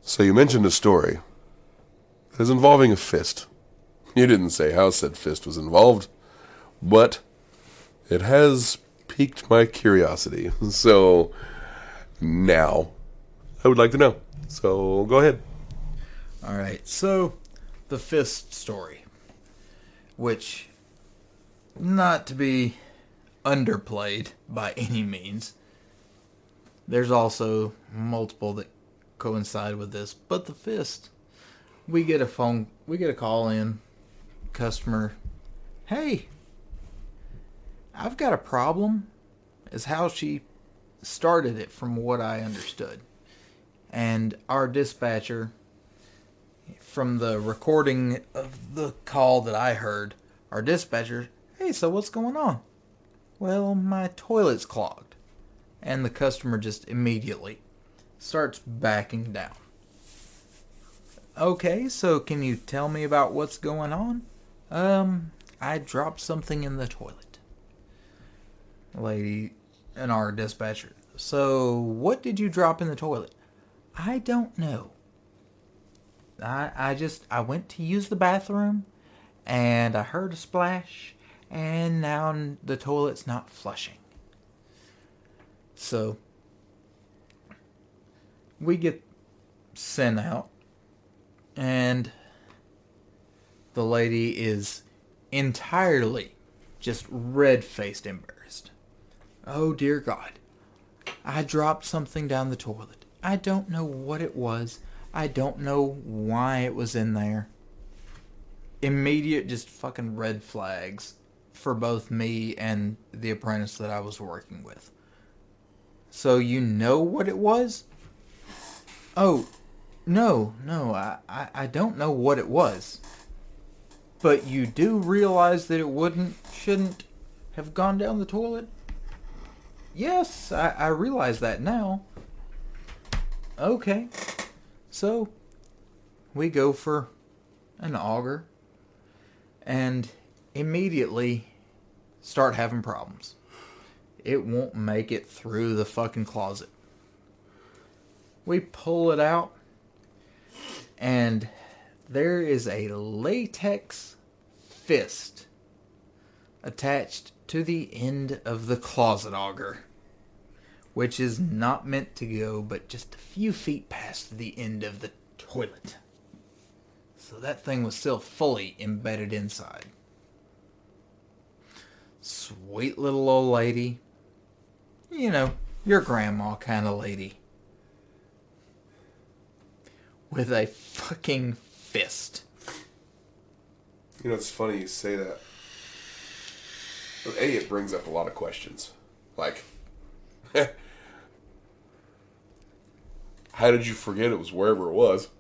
So you mentioned a story that is involving a fist. You didn't say how said fist was involved, but it has piqued my curiosity. So now I would like to know. So go ahead. Alright, so the fist story, which, not to be underplayed by any means, there's also multiple that coincide with this, but the fist, we get a call in, customer, hey, I've got a problem, is how she started it from what I understood. And our dispatcher, from the recording of the call that I heard, our dispatcher, hey, so what's going on? Well, my toilet's clogged. And the customer just immediately starts backing down. Okay, so can you tell me about what's going on? I dropped something in the toilet. Lady and our dispatcher, so what did you drop in the toilet? I don't know. I went to use the bathroom and I heard a splash and now the toilet's not flushing. So we get sent out and the lady is entirely just red-faced embarrassed. Oh dear God. I dropped something down the toilet. I don't know what it was. I don't know why it was in there. Immediate just fucking red flags for both me and the apprentice that I was working with. So you know what it was? Oh, no, I don't know what it was. But you do realize that it shouldn't have gone down the toilet? Yes, I realize that now. Okay. So, we go for an auger and immediately start having problems. It won't make it through the fucking closet. We pull it out and there is a latex fist attached to the end of the closet auger, which is not meant to go but just a few feet past the end of the toilet. So that thing was still fully embedded inside. Sweet little old lady. You know, your grandma kind of lady. With a fucking fist. You know, it's funny you say that. But A, it brings up a lot of questions. Like, how did you forget it was wherever it was?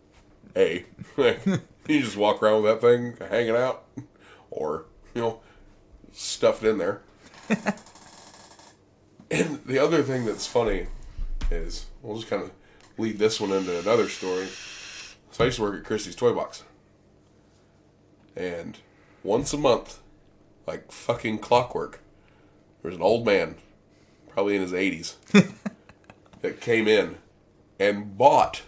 A, you just walk around with that thing hanging out? Or, stuffed in there. And the other thing that's funny is, we'll just kind of lead this one into another story. So I used to work at Christie's Toy Box. And once a month, like fucking clockwork, there was an old man, probably in his 80s, that came in and bought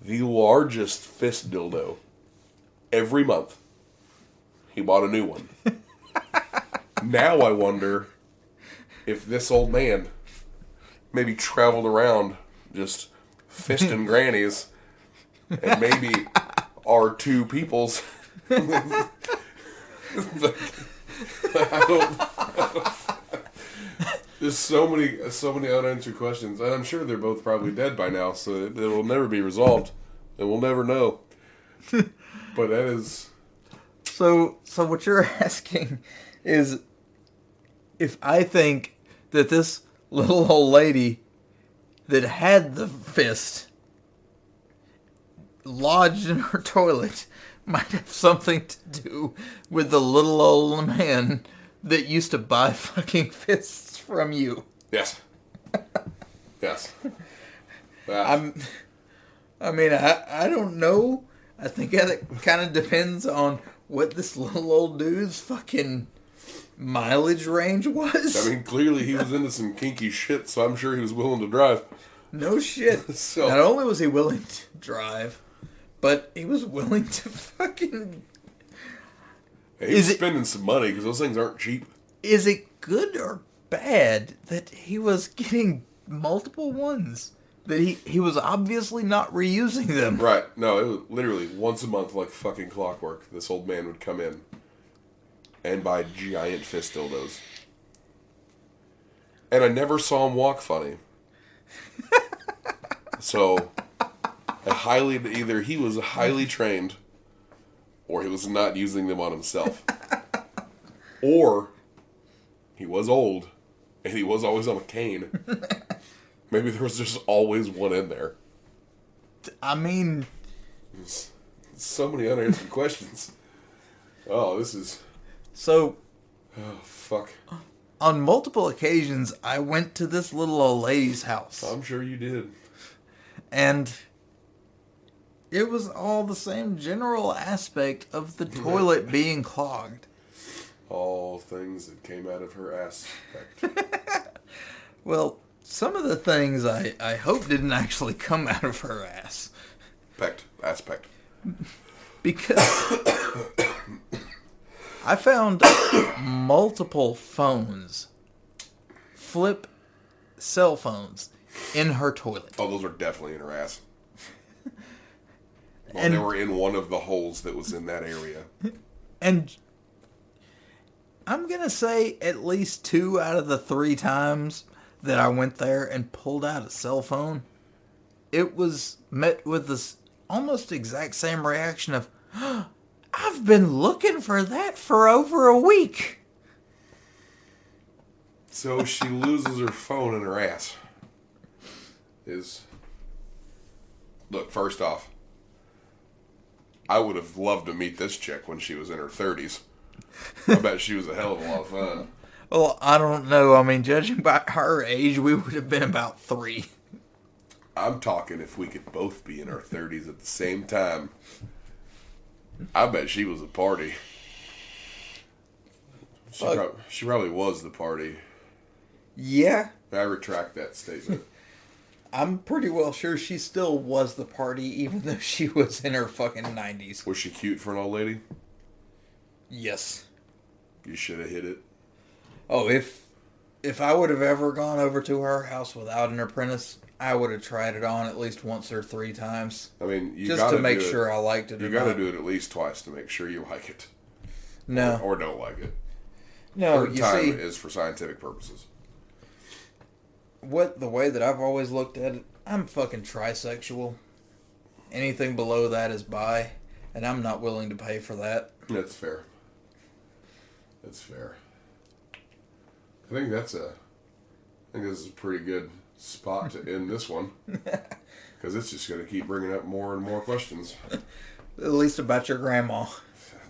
the largest fist dildo every month. He bought a new one. Now I wonder if this old man maybe traveled around just fisting grannies and maybe our two peoples. I don't. There's so many unanswered questions, and I'm sure they're both probably dead by now, so it will never be resolved, and we'll never know. But that is. So what you're asking is if I think that this little old lady that had the fist lodged in her toilet might have something to do with the little old man that used to buy fucking fists from you. Yes. Yes. I mean, I don't know. I think that kind of depends on what this little old dude's fucking mileage range was. I mean, clearly he was into some kinky shit, so I'm sure he was willing to drive. No shit. So- Not only was he willing to drive, but he was willing to fucking... He was spending some money because those things aren't cheap. Is it good or bad that he was getting multiple ones? That he was obviously not reusing them. Right. No, it was literally once a month, like fucking clockwork. This old man would come in and buy giant fist dildos. And I never saw him walk funny. So, either he was highly trained, or he was not using them on himself. Or, he was old, and he was always on a cane. Maybe there was just always one in there. I mean... So many unanswered questions. Oh, this is... So... Oh, fuck. On multiple occasions, I went to this little old lady's house. I'm sure you did. And it was all the same general aspect of the toilet being clogged. All things that came out of her ass. Well, some of the things I hope didn't actually come out of her ass. Aspect. Because I found multiple phones, flip cell phones, in her toilet. Oh, those are definitely in her ass. Well, And- they were in one of the holes that was in that area. And I'm going to say at least 2 out of the 3 times that I went there and pulled out a cell phone, it was met with this almost exact same reaction of, I've been looking for that for over a week. So she loses her phone in her ass. Look, first off, I would have loved to meet this chick when she was in her 30s. I bet she was a hell of a lot of fun. Well, I don't know. I mean, judging by her age, we would have been about 3. I'm talking if we could both be in our 30s at the same time. I bet she was a party. She probably was the party. Yeah, I retract that statement. I'm pretty well sure she still was the party, even though she was in her fucking 90s. Was she cute for an old lady? Yes. You should have hit it. Oh, if I would have ever gone over to her house without an apprentice, I would have tried it on at least once or 3 times. I mean, you just gotta to make do it. sure I liked it. You got to do it at least twice to make sure you like it. No, Or don't like it. no. Third You time see, is for scientific purposes. the way that I've always looked at it, I'm fucking trisexual. Anything below that is bi, and I'm not willing to pay for that. That's fair. That's fair. I think this is a pretty good spot to end this one. Because it's just going to keep bringing up more and more questions. At least about your grandma.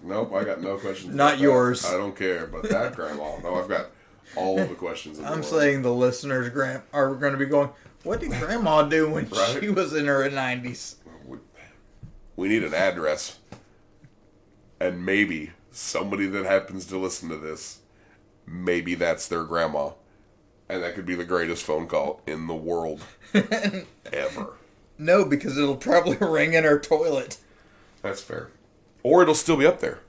Nope, I got no questions. Not about yours. That. I don't care about that grandma. No, I've got all of the questions. In the I'm world. saying the listeners are going to be going, what did grandma do when Right? she was in her 90s? We need an address. And maybe somebody that happens to listen to this, maybe that's their grandma. And that could be the greatest phone call in the world. Ever. No, because it'll probably ring in her toilet. That's fair. Or it'll still be up there.